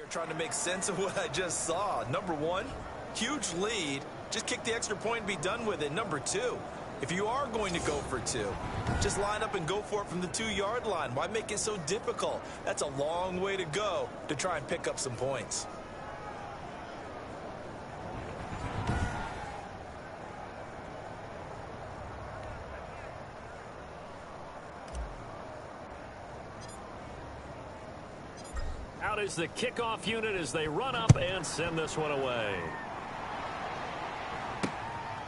Trying to make sense of what I just saw. Number one, huge lead. Just kick the extra point and be done with it. Number two, if you are going to go for two, just line up and go for it from the 2-yard line. Why make it so difficult? That's a long way to go to try and pick up some points. Out is the kickoff unit as they run up and send this one away.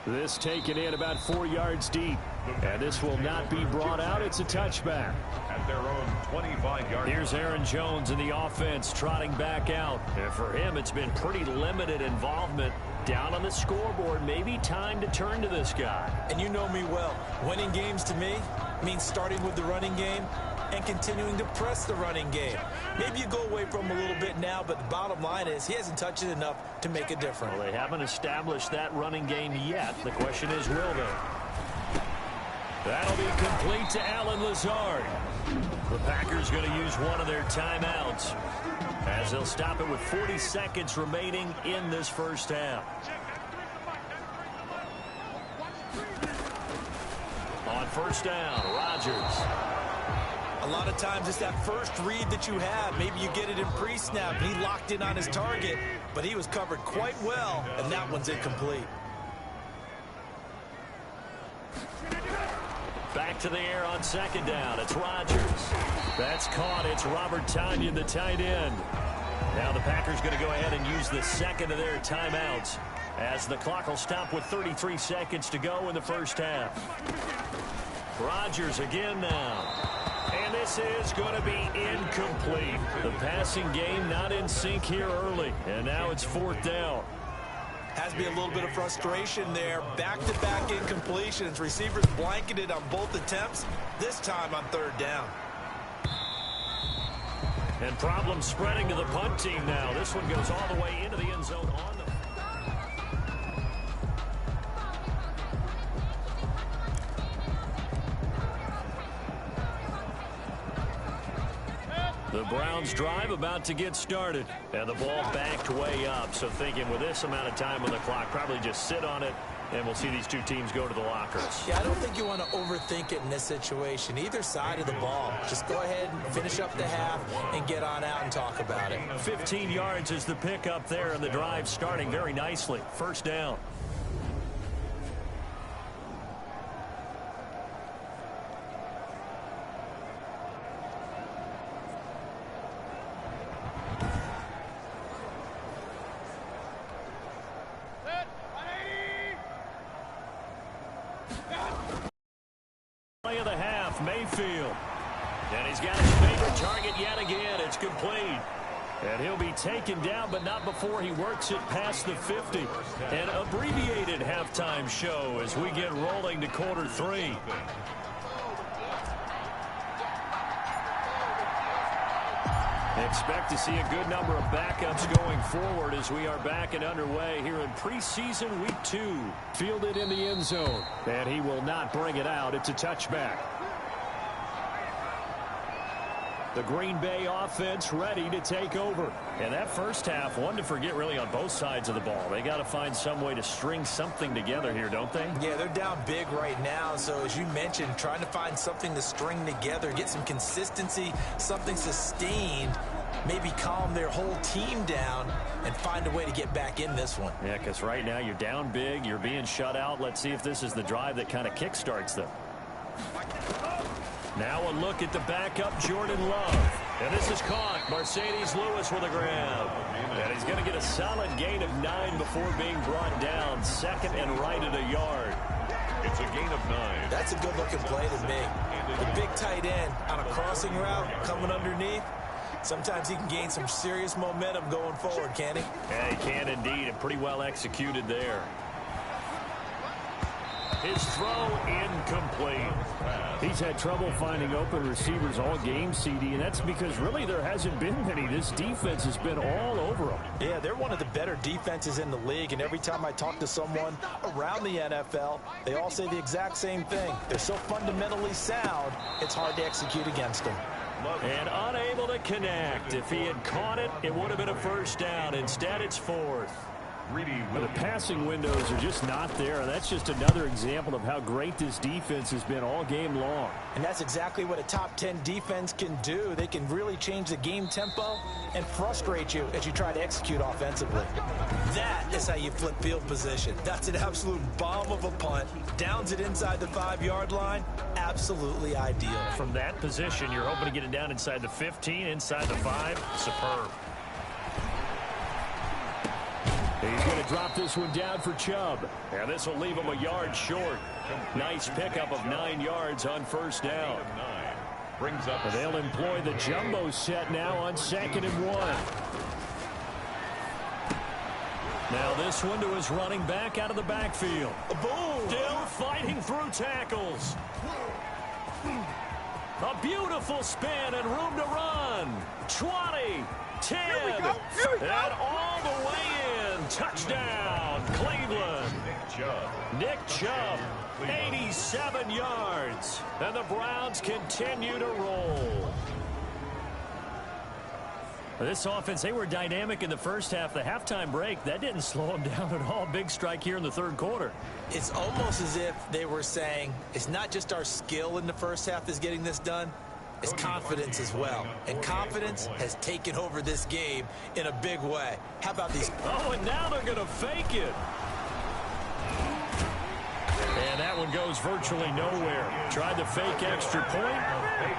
This taken in about 4 yards deep. And this will not be brought out. It's a touchback. At their own 25-yard. Here's Aaron Jones in the offense trotting back out. And for him, it's been pretty limited involvement. Down on the scoreboard, maybe time to turn to this guy. And you know me well. Winning games to me means starting with the running game and continuing to press the running game. Maybe you go away from him a little bit now, but the bottom line is he hasn't touched it enough to make a difference. Well, they haven't established that running game yet. The question is, will they? That'll be complete to Allen Lazard. The Packers going to use one of their timeouts as they'll stop it with 40 seconds remaining in this first half. On first down, Rodgers. A lot of times it's that first read that you have. Maybe you get it in pre-snap, and he locked in on his target, but he was covered quite well, and that one's incomplete. Back to the air on second down. It's Rodgers. That's caught. It's Robert Tonyan, the tight end. Now the Packers going to go ahead and use the second of their timeouts as the clock will stop with 33 seconds to go in the first half. Rodgers again now. And this is going to be incomplete. The passing game not in sync here early. And now it's fourth down. Has to be a little bit of frustration there. Back-to-back incompletions. Receivers blanketed on both attempts, this time on third down. And problems spreading to the punt team now. This one goes all the way into the end zone on the Browns drive about to get started. And the ball backed way up. So thinking with this amount of time on the clock, probably just sit on it, and we'll see these two teams go to the lockers. Yeah, I don't think you want to overthink it in this situation. Either side of the ball. Just go ahead and finish up the half and get on out and talk about it. 15 yards is the pickup there, and the drive starting very nicely. First down. Of the half, Mayfield. And he's got his favorite target yet again. It's complete. And he'll be taken down, but not before he works it past the 50. An abbreviated halftime show as we get rolling to quarter three. Expect to see a good number of backups going forward as we are back and underway here in preseason week 2. Fielded in the end zone. And he will not bring it out. It's a touchback. The Green Bay offense ready to take over. And that first half, one to forget really on both sides of the ball. They got to find some way to string something together here, don't they? Yeah, they're down big right now. So as you mentioned, trying to find something to string together, get some consistency, something sustained, maybe calm their whole team down and find a way to get back in this one. Yeah, because right now you're down big, you're being shut out. Let's see if this is the drive that kind of kickstarts them. Now a look at the backup, Jordan Love. And this is caught. Mercedes Lewis with a grab. And he's going to get a solid gain of 9 before being brought down. Second and right at a yard. It's a gain of 9. That's a good-looking play to me. The big tight end on a crossing route coming underneath. Sometimes he can gain some serious momentum going forward, can't he? Yeah, he can indeed, and pretty well executed there. His throw incomplete. He's had trouble finding open receivers all game, CD, and that's because really there hasn't been many. This defense has been all over them. Yeah, they're one of the better defenses in the league, and every time I talk to someone around the NFL, they all say the exact same thing. They're so fundamentally sound, it's hard to execute against them. And unable to connect. If he had caught it, it would have been a first down. Instead, it's fourth. The passing windows are just not there. That's just another example of how great this defense has been all game long. And that's exactly what a top 10 defense can do. They can really change the game tempo and frustrate you as you try to execute offensively. That is how you flip field position. That's an absolute bomb of a punt. Downs it inside the 5-yard line. Absolutely ideal. From that position, you're hoping to get it down inside the 15, inside the 5. Superb. He's going to drop this one down for Chubb. And this will leave him a yard short. Nice pickup of 9 yards on first down. Brings up. They'll employ the jumbo set now on 2nd and 1. Now this one to his running back out of the backfield. Boom! Still fighting through tackles. A beautiful spin and room to run. 20, 10, and all the way in. Touchdown, Cleveland. Nick Chubb, 87 yards. And the Browns continue to roll. This offense, they were dynamic in the first half. The halftime break, that didn't slow them down at all. Big strike here in the third quarter. It's almost as if they were saying, it's not just our skill in the first half that's getting this done, it's confidence as well. And confidence has taken over this game in a big way. How about these? Oh, and now they're going to fake it. And that one goes virtually nowhere. Tried to fake extra point,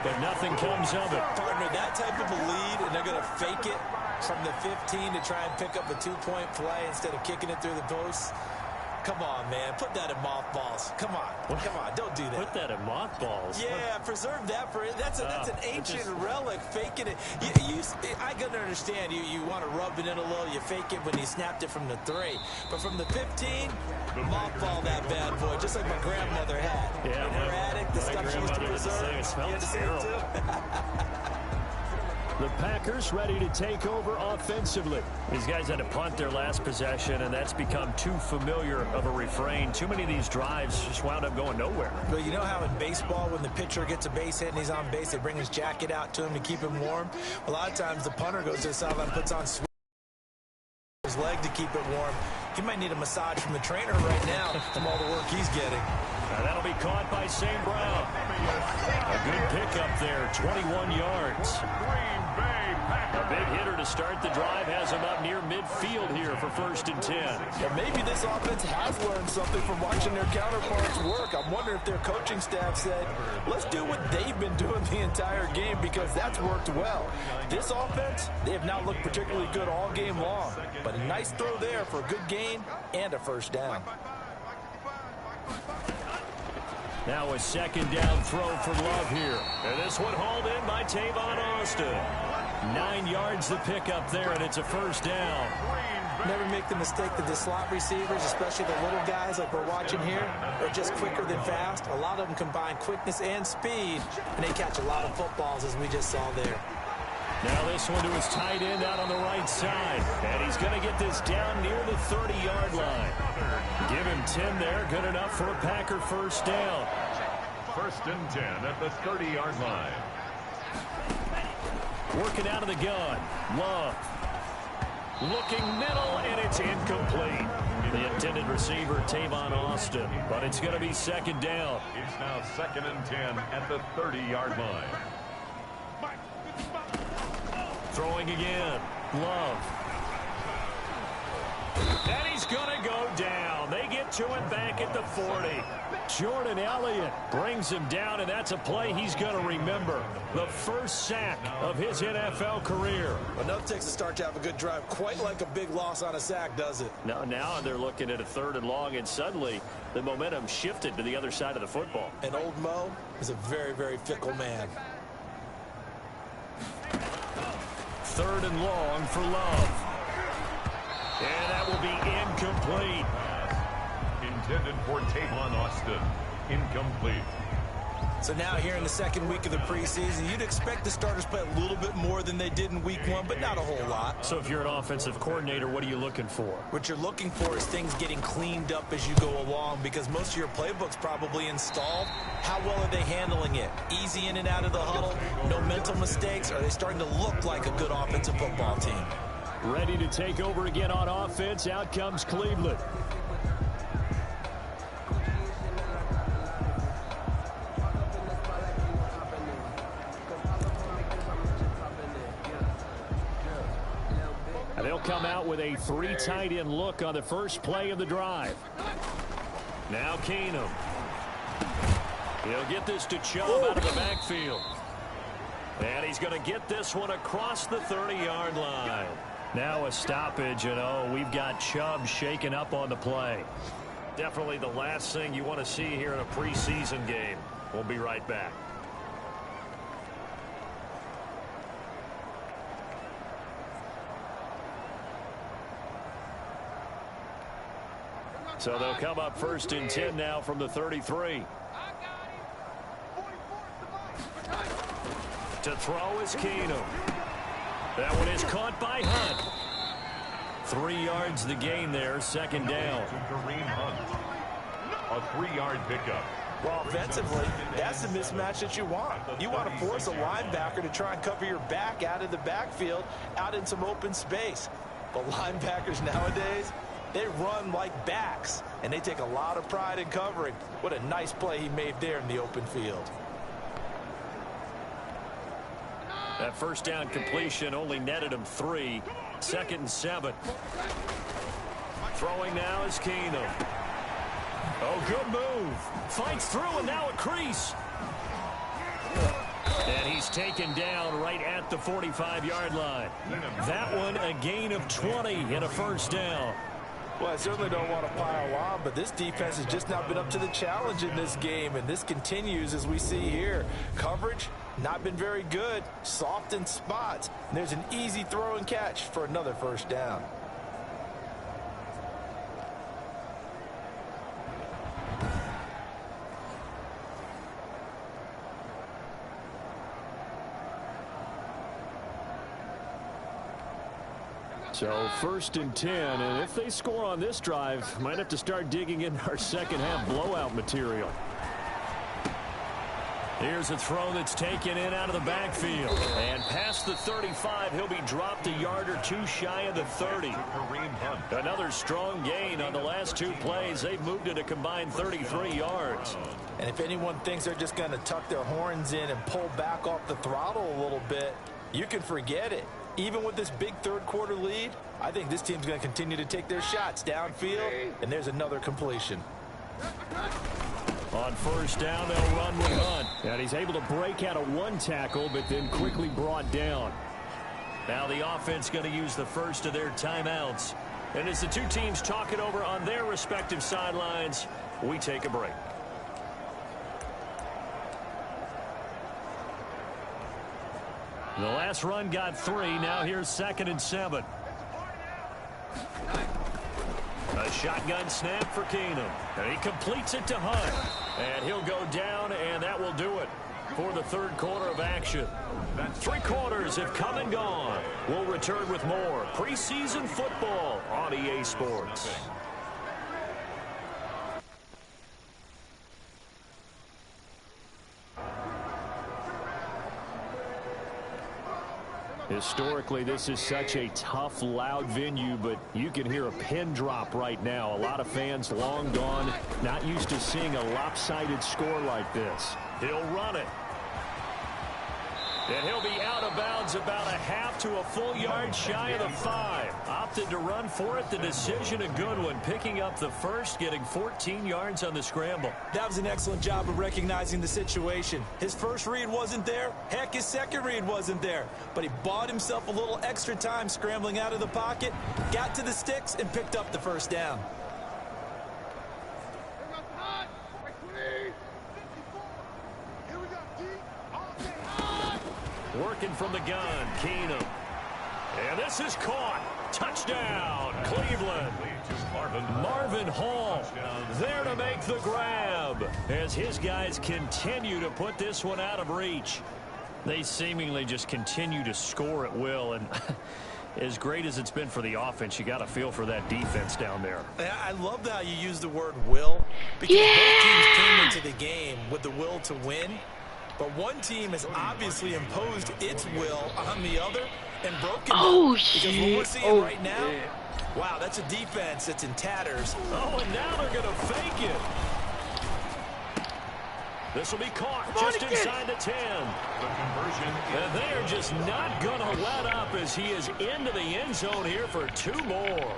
but nothing comes of it. Partner, that type of a lead, and they're going to fake it from the 15 to try and pick up a 2-point play instead of kicking it through the posts. Come on, man. Put that in mothballs. Come on. Come on. Don't do that. Put that in mothballs? Yeah, preserve that for it. That's an ancient relic, faking it. I can understand you want to rub it in a little. You fake it when you snapped it from the 3. But from the 15, mothball that bad boy, just like my grandmother had. Yeah, in her attic, the stuff she used to preserve. It smells terrible. The Packers ready to take over offensively. These guys had to punt their last possession, and that's become too familiar of a refrain. Too many of these drives just wound up going nowhere. Well, you know how in baseball, when the pitcher gets a base hit and he's on base, they bring his jacket out to him to keep him warm? A lot of times the punter goes to the sideline and puts on his leg to keep it warm. He might need a massage from the trainer right now from all the work he's getting. Now that'll be caught by St. Brown. A good pickup there, 21 yards. A big hitter to start the drive has him up near midfield here for 1st and 10. And maybe this offense has learned something from watching their counterparts work. I'm wondering if their coaching staff said, let's do what they've been doing the entire game, because that's worked well. This offense, they have not looked particularly good all game long. But a nice throw there for a good gain and a first down. Now a 2nd down throw for Love here. And this one hauled in by Tavon Austin. 9 yards to pick up there, and it's a first down. Never make the mistake that the slot receivers, especially the little guys like we're watching here, are just quicker than fast. A lot of them combine quickness and speed, and they catch a lot of footballs, as we just saw there. Now this one to his tight end out on the right side. And he's going to get this down near the 30-yard line. Give him 10 there. Good enough for a Packer first down. 1st and 10 at the 30-yard line. Working out of the gun. Love. Looking middle, and it's incomplete. The intended receiver, Tavon Austin. But it's going to be 2nd down. It's now 2nd and 10 at the 30-yard line. Throwing again. Love. And he's going to go down. They get to him back at the 40. Jordan Elliott brings him down, and that's a play he's going to remember. The first sack of his NFL career. Well, no, it takes a start to have a good drive. Quite like a big loss on a sack, does it? Now they're looking at a 3rd and long, and suddenly the momentum shifted to the other side of the football. And old Mo is a very, very fickle man. 3rd and long for Love. And that will be incomplete. Intended for Tavon Austin. Incomplete. So now here in the second week of the preseason, you'd expect the starters to play a little bit more than they did in week one, but not a whole lot. So if you're an offensive coordinator, what are you looking for? What you're looking for is things getting cleaned up as you go along, because most of your playbook's probably installed. How well are they handling it? Easy in and out of the huddle? No mental mistakes? Are they starting to look like a good offensive football team? Ready to take over again on offense. Out comes Cleveland. They'll come out with a 3 tight end look on the first play of the drive. Now Keenum. He'll get this to Chubb out of the backfield. And he's going to get this one across the 30-yard line. Now a stoppage, and we've got Chubb shaken up on the play. Definitely the last thing you want to see here in a preseason game. We'll be right back. So they'll come up first and 10 now from the 33. To throw is Keenum. That one is caught by Hunt. 3 yards the gain there, second down. Kareem Hunt. A 3-yard pickup. Well, offensively, that's the mismatch that you want. You want to force a linebacker to try and cover your back out of the backfield, out in some open space. But linebackers nowadays, they run like backs, and they take a lot of pride in covering. What a nice play he made there in the open field. That first down completion only netted him 3. Second and 7. Throwing now is Keenum. Oh, good move. Fights through, and now a crease. And he's taken down right at the 45-yard line. That one a gain of 20 and a first down. Well, I certainly don't want to pile on, but this defense has just not been up to the challenge in this game, and this continues as we see here. Coverage, not been very good, soft in spots. And there's an easy throw and catch for another first down. So first and 10, and if they score on this drive, might have to start digging in our second half blowout material. Here's a throw that's taken in out of the backfield. And past the 35, he'll be dropped a yard or 2 shy of the 30. Kareem Hunt. Another strong gain on the last 2 plays. They've moved it a combined 33 yards. And if anyone thinks they're just going to tuck their horns in and pull back off the throttle a little bit, you can forget it. Even with this big third-quarter lead, I think this team's going to continue to take their shots downfield, and there's another completion. On first down, they'll run with Hunt. And he's able to break out of 1 tackle, but then quickly brought down. Now the offense going to use the first of their timeouts. And as the 2 teams talk it over on their respective sidelines, we take a break. The last run got 3. Now here's second and 7. A shotgun snap for Keenum. And he completes it to Hunt. And he'll go down, and that will do it for the third quarter of action. 3 quarters have come and gone. We'll return with more preseason football on EA Sports. Historically, this is such a tough, loud venue, but you can hear a pin drop right now. A lot of fans long gone, not used to seeing a lopsided score like this. He'll run it. And he'll be out of bounds about a half to a full yard shy of the 5. Opted to run for it. The decision a good one. Picking up the first, getting 14 yards on the scramble. That was an excellent job of recognizing the situation. His first read wasn't there. Heck, his second read wasn't there. But he bought himself a little extra time scrambling out of the pocket, got to the sticks, and picked up the first down. Working from the gun, Keenum. And this is caught. Touchdown, Cleveland. Marvin Hall there to make the grab as his guys continue to put this one out of reach. They seemingly just continue to score at will, and as great as it's been for the offense, you got to feel for that defense down there. I love how you use the word will, because both teams came into the game with the will to win, but one team has obviously imposed its will on the other and broken them. Because what we're seeing right now, wow, that's a defense that's in tatters. Oh, and now they're going to fake it. This will be caught just inside the 10. And they're just not going to let up as he is into the end zone here for 2 more.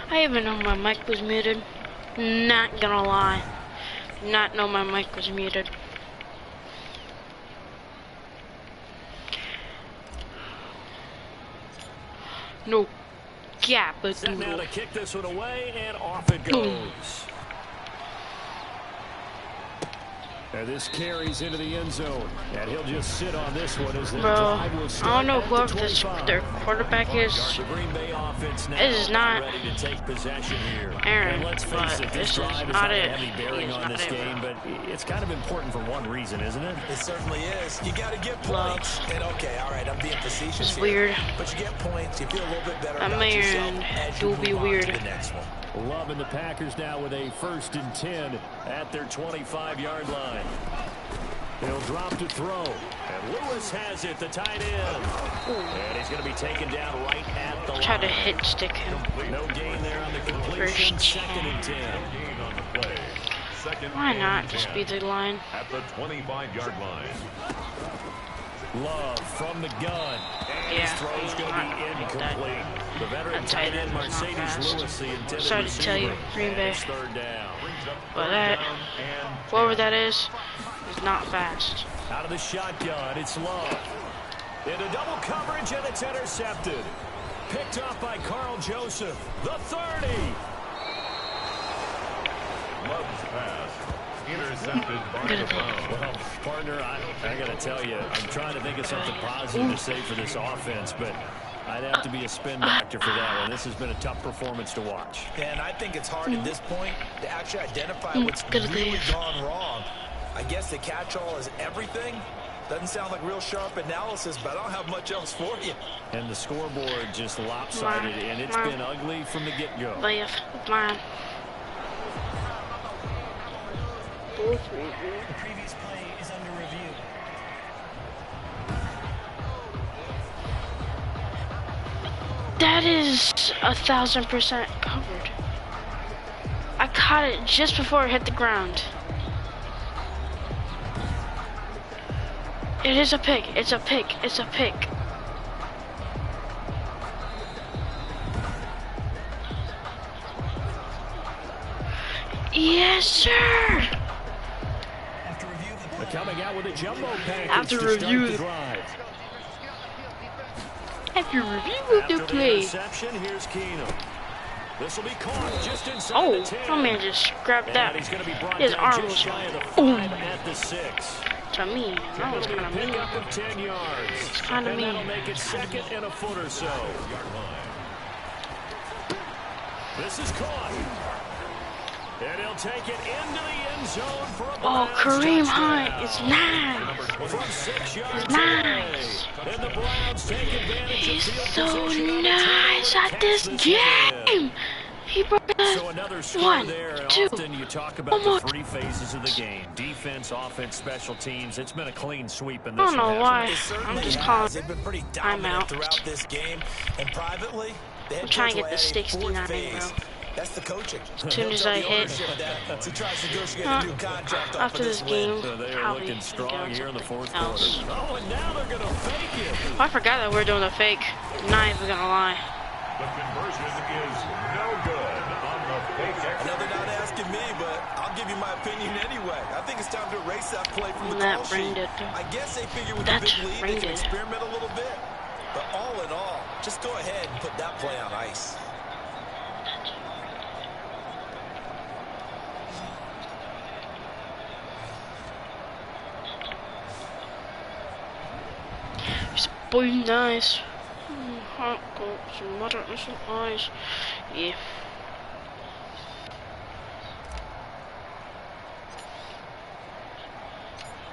I even know my mic was muted. Not gonna lie. Not know my mic was muted. No. Yeah, but set now to kick this one away, and off it goes. And this carries into the end zone, and he'll just sit on this one as the drive will start. I don't know whoever their quarterback is. The Green Bay offense now is not ready to take possession here. Aaron, and let's face it, this drive is not not a heavy bearing on this game, but it's kind of important for one reason, isn't it? It certainly is. You got to get points. And okay, all right, I'm being facetious it's here. Weird. But you get points, you feel a little bit better I about mean, yourself as you move on to the next one. Loving the Packers now with a 1st and 10 at their 25-yard line. He'll drop to throw. And Lewis has it, the tight end. And he's going to be taken down right at the line. Try to hit stick him. No gain there on the completion. 2nd and 10. Why not just be the line? At the 25-yard line. Love from the gun. And his throw's going to be incomplete. The veteran tight end Mercedes Lewis, the intended sorry to tell you, Green Bay. 3rd down. But that, whatever that is not fast. Out of the shotgun, it's Love. Into double coverage, and it's intercepted. Picked up by Carl Joseph. The 30. Love's pass. Intercepted by the Well, partner, I got to tell you, I'm trying to think of something positive to say for this offense, but I'd have to be a spin doctor for that one. This has been a tough performance to watch. And I think it's hard at this point to actually identify what's really gone wrong. I guess the catch-all is everything. Doesn't sound like real sharp analysis, but I don't have much else for you. And the scoreboard just lopsided, and it's been ugly from the get-go. Mine. The previous play is under review. That is 1,000% covered. I caught it just before it hit the ground. It is a pick. It's a pick. It's a pick. Yes, sir. Coming out with a jumbo package After review the drive. After review the play. Interception, here's Keenum. This will be caught just inside the 10. Oh man, just grabbed that. He's going to be brought His down arm just was shy of the 5 at the 6. To me, that was kind of mean. Pick up of 10 yards. It's kind of and mean. that'll make it 2nd and a foot or so. This is caught. And he'll take it into the end zone for a Oh, Kareem Hunt is nice. From 6 yards He's nice. away. And the Browns take advantage He's of field so position nice to at this pass game. He broke So another score 1, there, and 2. often you talk about the 3 phases of the game. Defense, offense, special teams. It's been a clean sweep in this I don't know one, why. hasn't it? I'm just calling. They've been pretty I'm dominant out. throughout this game, and privately, I'm trying to get the 69 in, bro. That's the coaching. As soon as I hit. He tries to negotiate a new contract off After of this win. game, So they are probably looking strong here in the 4th else. quarter. Oh, and now they're going to fake it. I forgot that we're doing the fake. Not even gonna lie. The conversion is no good on the fake I know they're not asking me, but I'll give you my opinion anyway. I think it's time to erase that play from the That call sheet. ringed it. I guess they figure with That the big lead, they ringed can it. experiment a little bit. But all in all, just go ahead and put that play on ice. boy, nice. Hot got some mother and some eyes. Yeah.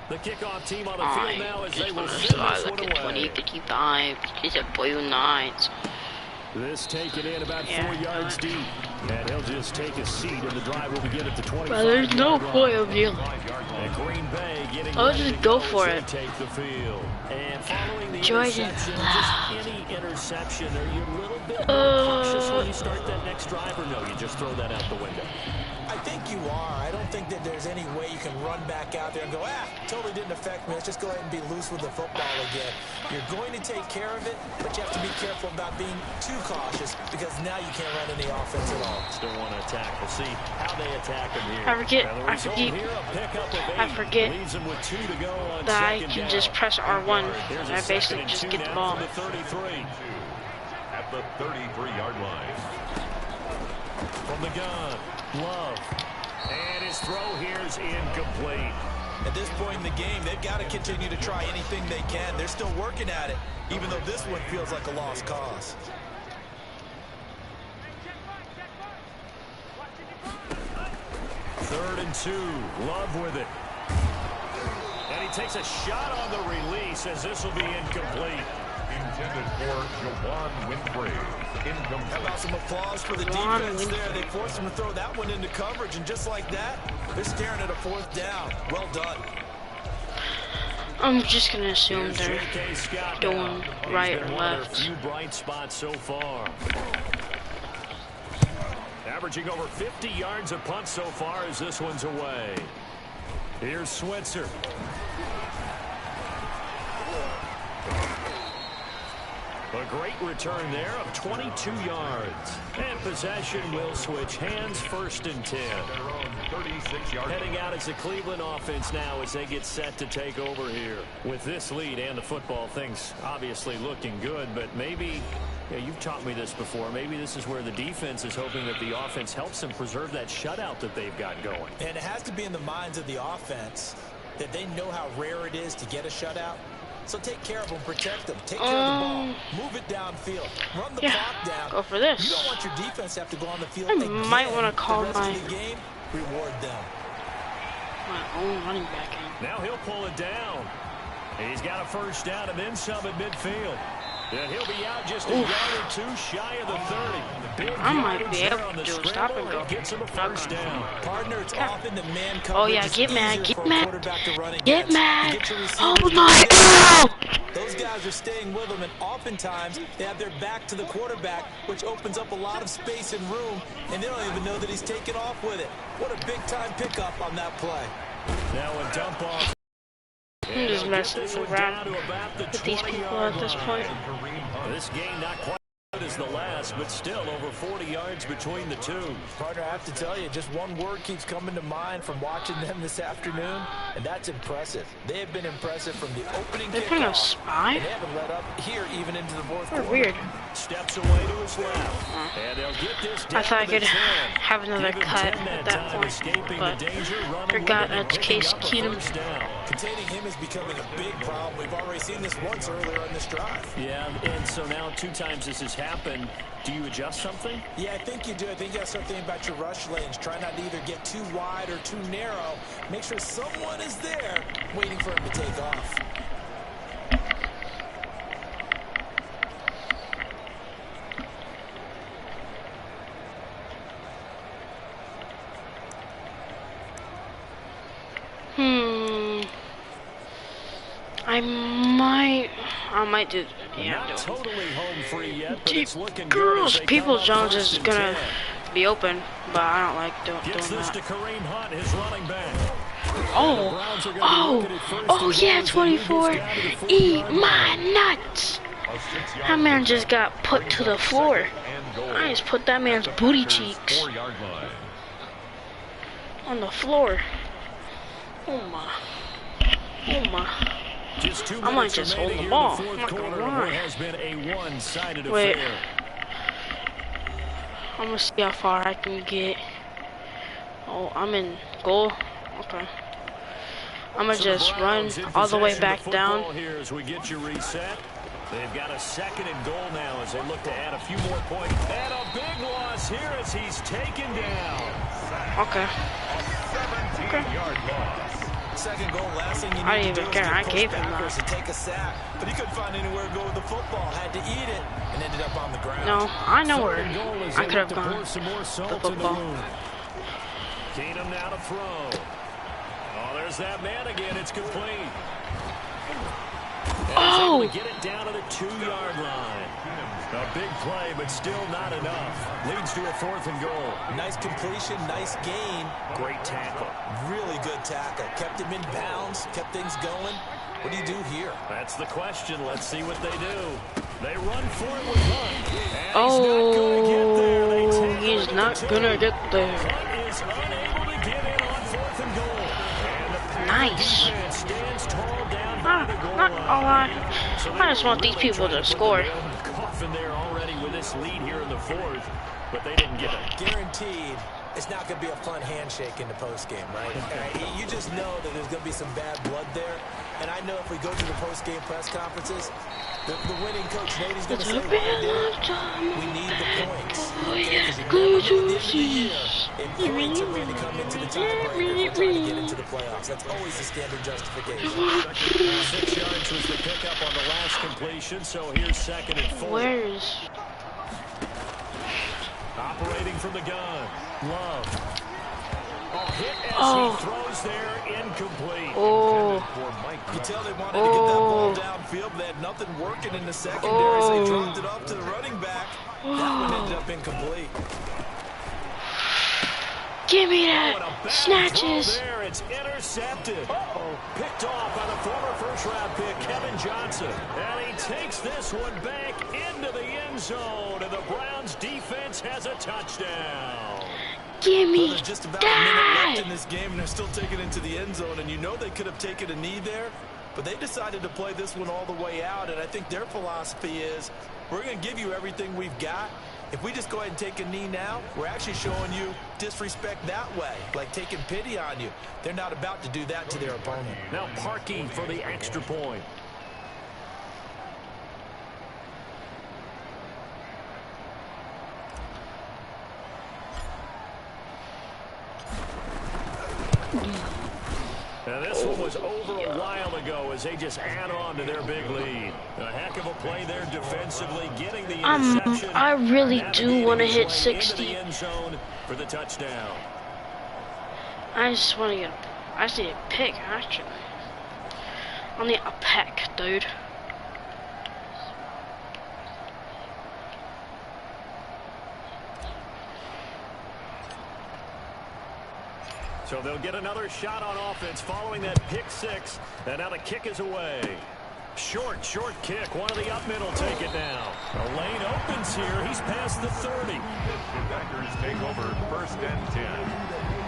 The kickoff team on the field now as they will This send one this is one like a away. 20-55. He's a boy nice. This taken in about 4 yards deep. And he'll just take a seat, and the drive will begin at the 25. But there's no point of you. And Green Bay getting I'll ready just to go as for they it. Take the field. And following the Jordan interception, Love. just any interception, are you a little bit more cautious when you start that next drive, or no, you just throw that out the window? I think you are. I don't think that there's any way you can run back out there and go, totally didn't affect me. Let's just go ahead and be loose with the football again. You're going to take care of it, but you have to be careful about being too cautious because now you can't run any offense at all. Still want to attack. We'll see how they attack him here. I forget Leaves him with 2 to go on that I second can down. just press R1 Here's and a I basically second and just 2 get the now ball. to the 33. At the 33-yard line. From the gun, Love. And his throw here's incomplete. At this point in the game, they've got to continue to try anything they can. They're still working at it, even though this one feels like a lost cause. Third and 2, Love with it. And he takes a shot on the release as this will be incomplete. Intended for Jawan Winfrey. Incomplete. How about some applause for the defense there? They forced him to throw that one into coverage, and just like that, they're staring at a 4th down. Well done. I'm just gonna assume they're doing right or One of left. their few bright spots so far. Averaging over 50 yards a punt so far as this one's away. Here's Switzer. A great return there of 22 yards. And possession will switch hands, 1st and 10. Their own 36-yard. Heading out as the Cleveland offense now as they get set to take over here. With this lead and the football, things obviously looking good, but maybe, you've taught me this before, maybe this is where the defense is hoping that the offense helps them preserve that shutout that they've got going. And it has to be in the minds of the offense that they know how rare it is to get a shutout. So take care of them, protect them, take care of the ball, move it downfield, run the clock down. Go for this. You don't want your defense to have to go on the field I again. might want to call the rest my of the game, reward them. own running back in. Now he'll pull it down. He's got a 1st down and then some at midfield. And he'll be out just a yard or 2 shy of the 30. Big I might be yardage able there on to the do a scramble, stop and go. and gets him a 1st down. Partner, it's often the man coverage. Oh yeah, is get mad, easier get for a mad, quarterback to run get against. mad. You get your Oh receivers my to God! Those guys are staying with them, and oftentimes they have their back to the quarterback, which opens up a lot of space and room, and they don't even know that he's taken off with it. What a big-time pickup on that play. Now a dump off. I'm just messing around with these people at this point. This game not quite as the last, but still over 40 yards between the two. Partner, I have to tell you, just one word keeps coming to mind from watching them this afternoon, and that's impressive. They have been impressive from the opening They're playing a kickoff, spy? and they haven't let up here even into the 4th They're quarter. weird. Steps away to his left. And they'll get this down I thought I to the could 10. have another Give him cut 10 at that time, point, escaping but the danger, running forgot with it, and that's picking Case up a Keenum. 1st down. Containing him is becoming a big problem. We've already seen this once earlier in this drive. Yeah, and so now 2 times this has happened. Do you adjust something? Yeah, I think you do. I think you got to start thinking about your rush lanes. Try not to either get too wide or too narrow. Make sure someone is there waiting for him to take off. I might do. Yeah, Not I'm doing. totally home free yet, but Deep it's looking girls, good as they People come up Jones 1st is and gonna 10. be open, but I don't like doing Gets this that. to Kareem Hunt, his running back. Oh yeah, 24. Eat my nuts. That man just got put to the floor. I just put that man's booty cheeks 4-yard line. on the floor. Oh my. Oh my. Just 2 I might minutes just remaining hold the here in ball. I'm not quarter gonna of what lie. has been a one-sided Wait. affair. I'm gonna see how far I can get. Oh, I'm in goal. Okay. I'm gonna So the just run Browns in all the way possession back of the down. football here as we get you reset. They've got a 2nd and goal now as they look to add a few more points. And a big loss here as he's taken down. Okay. Okay. 2nd goal, last thing you I need didn't to even do is care. I get gave pushed him backwards that. and take a sack. But he couldn't find anywhere to go with the football. Had to eat it and ended up on the ground. No, I know where I could have To gone. pour some more The salt in the football. wound. Keenum now to throw. Oh, there's that man again. It's complete. And he's able to get it down to the 2-yard line. A big play, but still not enough. Leads to a 4th and goal. Nice completion, nice gain. Great tackle. Really good tackle. Kept him in bounds, kept things going. What do you do here? That's the question. Let's see what they do. They run for it with Hunt. Oh, he's not gonna get there. Hunt is unable to get in on 4th and goal. And the Nice. defense stands tall down by Ah, the goal not line. a lot. I just want these people to score. Coffin there already with this lead here in the 4th, but they didn't get it. Guaranteed, it's not going to be a fun handshake in the postgame, right? You just know that there's going to be some bad blood there. And I know if we go to the postgame press conferences, the winning coach, Nady's going to say, we need the points. Okay? Because you never know at the end of the year if points are going to come into the tiebreaker if we're trying to get into the playoffs. That's always the standard justification. 6 yards was the pickup on the last completion, so here's 2nd and 4. Where is? Operating from the gun. Love. Hit as Oh. he throws there, incomplete. Oh. You tell they wanted to get that ball downfield, but they had nothing working in the secondary, so they dropped it off to the running back. That one ended up incomplete. Give me Oh, and a that. bad Snatches. throw there. It's intercepted. Picked off by the former first-round pick, Kevin Johnson. And he takes this one back into the end zone, and the Browns defense has a touchdown. Give me There's just about a minute left in that. this game, and they're still taking it into the end zone, and you know they could have taken a knee there, but they decided to play this one all the way out, and I think their philosophy is, we're going to give you everything we've got. If we just go ahead and take a knee now, we're actually showing you disrespect that way, like taking pity on you. They're not about to do that to their opponent. Now Parkey for the extra point. Now this one was over a while ago as they just add on to their big lead. A heck of a play there defensively, getting the interception. I really do want to navigating hit his way into 60. the end zone for the touchdown. I just want to get. I just need a pick, actually. I need a peck, dude. So they'll get another shot on offense following that pick 6. And now the kick is away. Short kick. One of the up middle take it now. A lane opens here. He's past the 30. Packers take over 1st and 10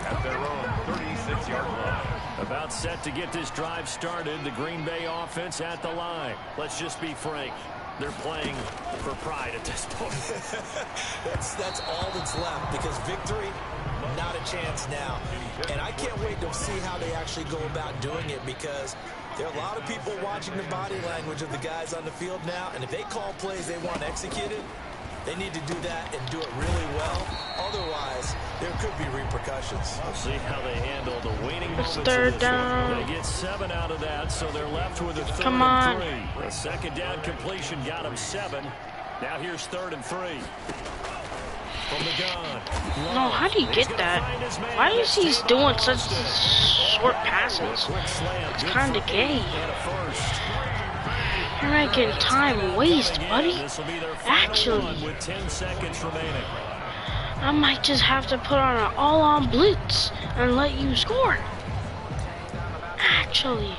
at their own 36-yard line. About set to get this drive started. The Green Bay offense at the line. Let's just be frank. They're playing for pride at this point. That's all that's left, because victory, not a chance now. And I can't wait to see how they actually go about doing it, because there are a lot of people watching the body language of the guys on the field now, and if they call plays they want executed, they need to do that and do it really well. Otherwise, there could be repercussions. We'll see how they handle the waning moments of third this down. one. They get 7 out of that, so they're left with a 3rd Come on. and 3. A 2nd down completion got them 7. Now here's 3rd and 3. From the gun. No, how do you get that? Why is he doing such short passes? It's kind of gay. And a first. You're making time waste, buddy. This will be their final Actually. one with 10 seconds remaining. I might just have to put on an all-on blitz and let you score. Actually.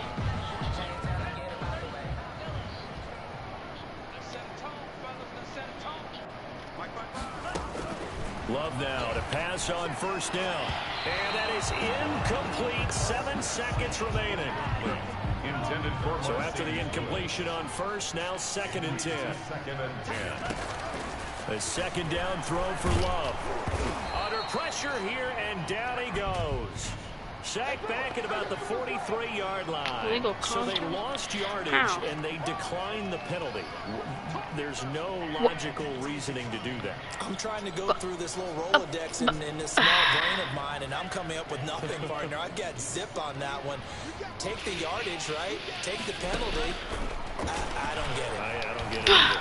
Love now to pass on 1st down. And that is incomplete. 7 seconds remaining. Intended for So after the incompletion on 1st, now 2nd and 10. 2nd and 10. A 2nd down throw for Love. Under pressure here, and down he goes. Sacked back at about the 43-yard line. So they lost yardage and they declined the penalty. There's no logical reasoning to do that. I'm trying to go through this little Rolodex in this small brain of mine, and I'm coming up with nothing, partner. I've got zip on that one. Take the yardage, right? Take the penalty. I don't get it. I don't get it either.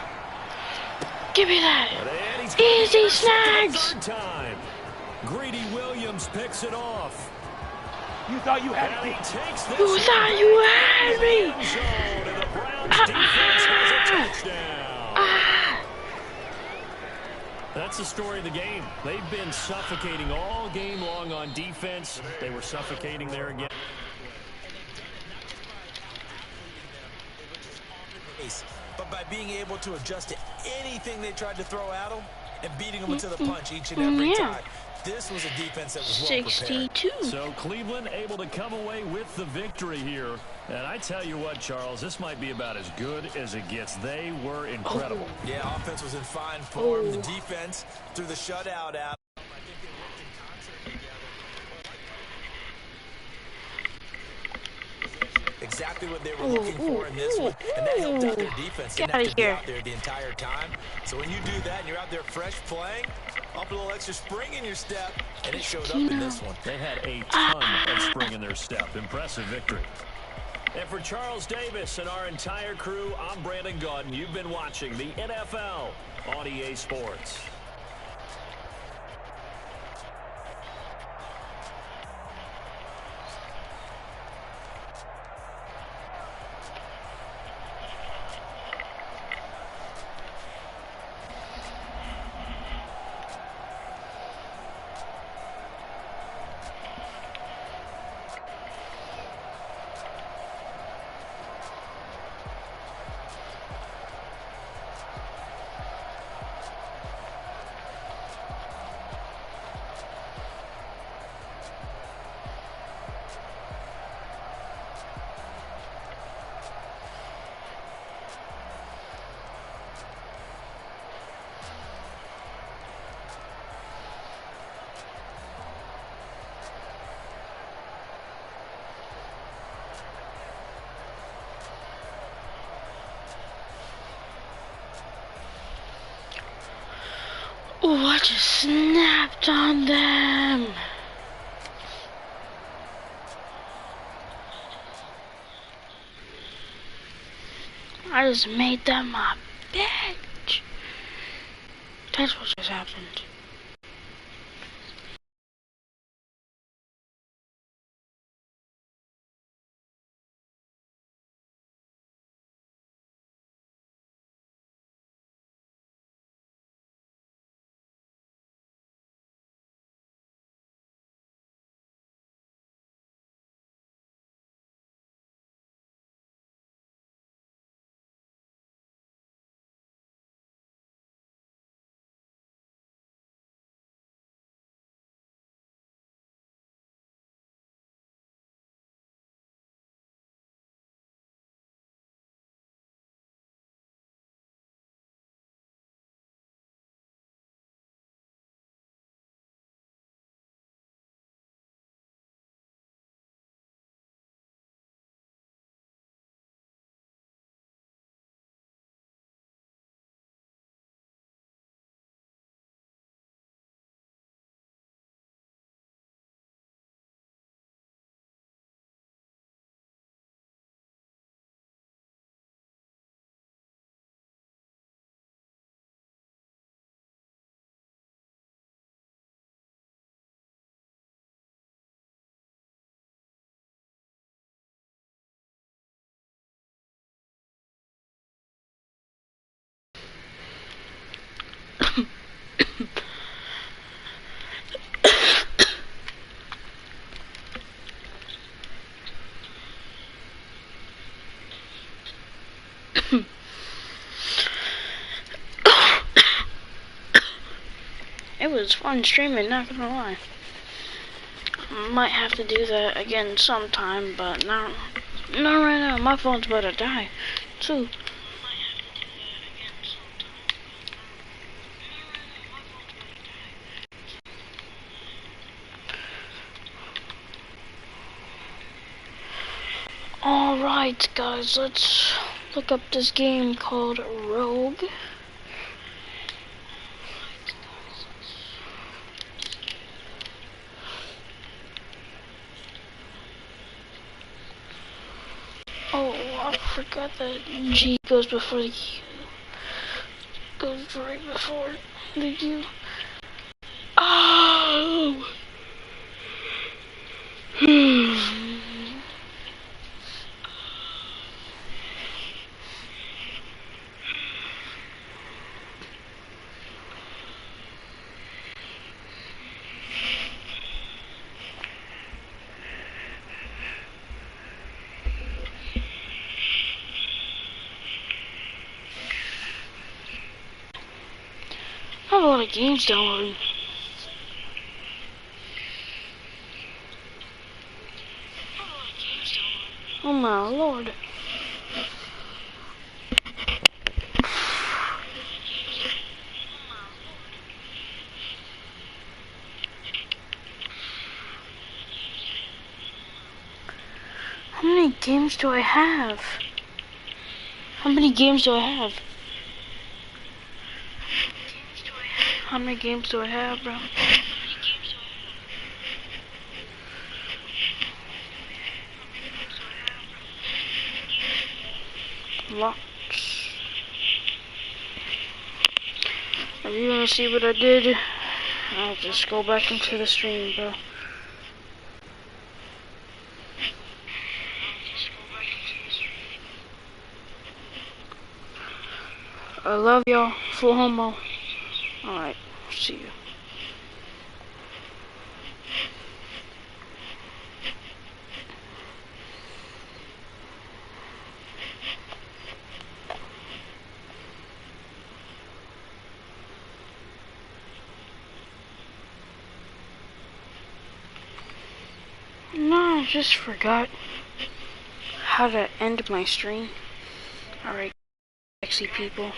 Give me that. Easy snags. Third time. Greedy Williams picks it off. You thought you had And he takes this. You thought you had me. And the Browns defense has a touchdown. That's the story of the game. They've been suffocating all game long on defense. They were suffocating there again. But by being able to adjust to anything they tried to throw at them and beating them to the punch each and every time. This was a defense that was well prepared. 62. So Cleveland able to come away with the victory here. And I tell you what, Charles, this might be about as good as it gets. They were incredible. Yeah, offense was in fine form. The defense threw the shutout out. Exactly what they were looking for in this one, and that helped out their defense. Didn't have to be out there the entire time. So when you do that and you're out there fresh playing, up a little extra spring in your step, and it showed up in this one. They had a ton of spring in their step. Impressive victory. And for Charles Davis and our entire crew, I'm Brandon Gaudin. You've been watching the NFL on EA Sports. Oh, I just snapped on them. I just made them my bitch. That's what just happened. It was fun streaming, not gonna lie. Might have to do that again sometime, but not right now. My phone's about to die, too. Alright guys, let's look up this game called Rogue. Oh, I forgot that G goes before the U. Goes right before the U. Oh! I have a lot of games downloading. Oh my lord. How many games do I have? How many games do I have? How many games do I have, bro? Lots. If you wanna see what I did, I'll just go back into the stream, bro. I love y'all. Full homo. Alright, see you. No, I just forgot how to end my stream. Alright, sexy people.